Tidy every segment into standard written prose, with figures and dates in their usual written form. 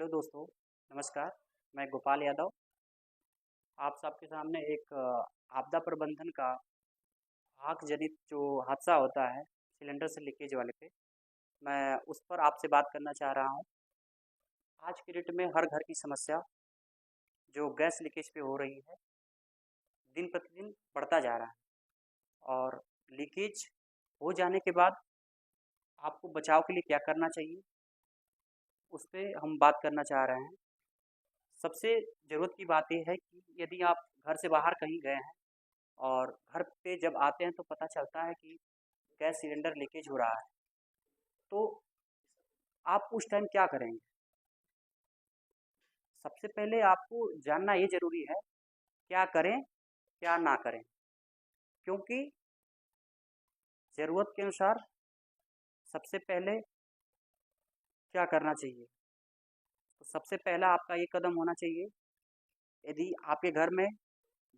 Hello दोस्तों, नमस्कार। मैं गोपाल यादव आप सबके सामने एक आपदा प्रबंधन का आग जनित जो हादसा होता है सिलेंडर से लीकेज वाले पे, मैं उस पर आपसे बात करना चाह रहा हूँ। आज के डेट में हर घर की समस्या जो गैस लीकेज पे हो रही है, दिन प्रतिदिन बढ़ता जा रहा है और लीकेज हो जाने के बाद आपको बचाव के लिए क्या करना चाहिए, उस पे हम बात करना चाह रहे हैं। सबसे ज़रूरत की बात ये है कि यदि आप घर से बाहर कहीं गए हैं और घर पे जब आते हैं तो पता चलता है कि गैस सिलेंडर लीकेज हो रहा है, तो आप उस टाइम क्या करेंगे? सबसे पहले आपको जानना ये ज़रूरी है, क्या करें, क्या ना करें? क्योंकि ज़रूरत के अनुसार सबसे पहले क्या करना चाहिए? तो सबसे पहला आपका ये कदम होना चाहिए, यदि आपके घर में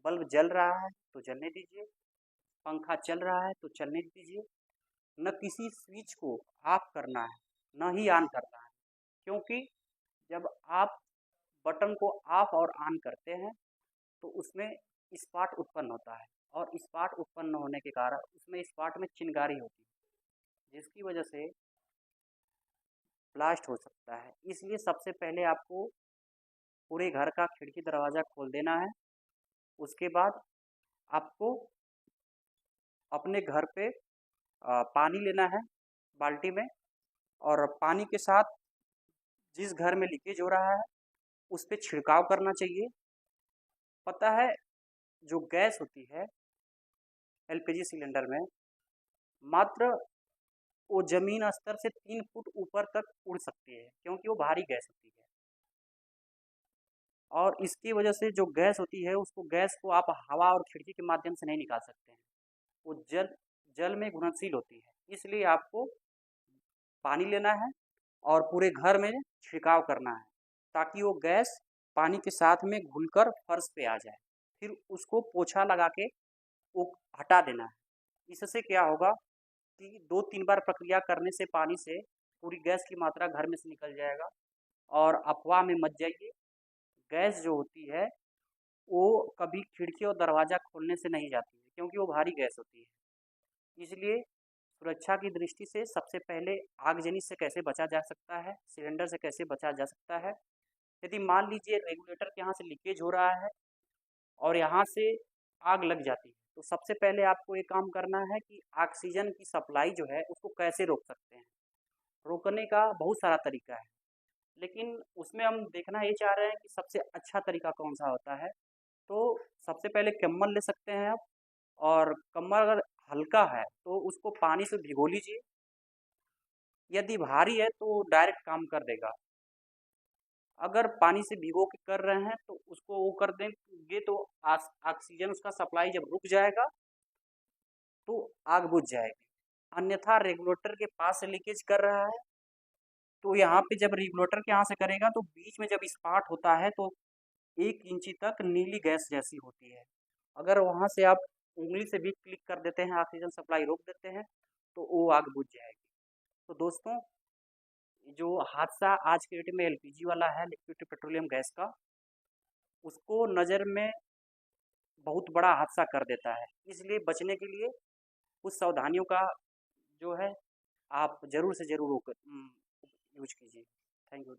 बल्ब जल रहा है, तो जलने दीजिए, पंखा चल रहा है, तो चलने दीजिए। न किसी स्विच को ऑफ करना है, न ही ऑन करना है, क्योंकि जब आप बटन को ऑफ और ऑन करते हैं तो उसमें स्पार्क उत्पन्न होता है और स्पार्क उत्पन्न होने के कारण उसमें स्पार्क में चिंगारी होती है, जिसकी वजह से ब्लास्ट हो सकता है। इसलिए सबसे पहले आपको पूरे घर का खिड़की दरवाज़ा खोल देना है। उसके बाद आपको अपने घर पे पानी लेना है बाल्टी में, और पानी के साथ जिस घर में लीकेज हो रहा है उस पे छिड़काव करना चाहिए। पता है, जो गैस होती है एलपीजी सिलेंडर में, मात्र वो ज़मीन स्तर से 3 फुट ऊपर तक उड़ सकती है, क्योंकि वो भारी गैस होती है। और इसकी वजह से जो गैस होती है उसको गैस को आप हवा और खिड़की के माध्यम से नहीं निकाल सकते हैं, वो जल जल में घुलनशील होती है। इसलिए आपको पानी लेना है और पूरे घर में छिड़काव करना है, ताकि वो गैस पानी के साथ में घुलकर फर्श पे आ जाए। फिर उसको पोछा लगा के वो हटा देना है। इससे क्या होगा कि 2-3 बार प्रक्रिया करने से पानी से पूरी गैस की मात्रा घर में से निकल जाएगा। और अफ़वाह में मत जाइए, गैस जो होती है वो कभी खिड़की और दरवाज़ा खोलने से नहीं जाती है, क्योंकि वो भारी गैस होती है। इसलिए सुरक्षा की दृष्टि से सबसे पहले आगजनी से कैसे बचा जा सकता है, सिलेंडर से कैसे बचा जा सकता है। यदि मान लीजिए रेगुलेटर के यहाँ से लीकेज हो रहा है और यहाँ से आग लग जाती है, तो सबसे पहले आपको ये काम करना है कि ऑक्सीजन की सप्लाई जो है उसको कैसे रोक सकते हैं। रोकने का बहुत सारा तरीका है, लेकिन उसमें हम देखना ये चाह रहे हैं कि सबसे अच्छा तरीका कौन सा होता है। तो सबसे पहले कंबल ले सकते हैं आप, और कंबल अगर हल्का है तो उसको पानी से भिगो लीजिए। यदि भारी है तो डायरेक्ट काम कर देगा। अगर पानी से भिगो के कर रहे हैं तो उसको वो कर देंगे तो ऑक्सीजन उसका सप्लाई जब रुक जाएगा तो आग बुझ जाएगी। अन्यथा रेगुलेटर के पास से लीकेज कर रहा है, तो यहाँ पे जब रेगुलेटर के यहाँ से करेगा तो बीच में जब स्पार्क होता है तो 1 इंची तक नीली गैस जैसी होती है। अगर वहाँ से आप उंगली से भी क्लिक कर देते हैं, ऑक्सीजन सप्लाई रोक देते हैं, तो वो आग बुझ जाएगी। तो दोस्तों, जो हादसा आज के डेट में एलपीजी वाला है, लिक्विड पेट्रोलियम गैस का, उसको नज़र में बहुत बड़ा हादसा कर देता है। इसलिए बचने के लिए कुछ सावधानियों का जो है आप ज़रूर से ज़रूर यूज कीजिए। Thank you.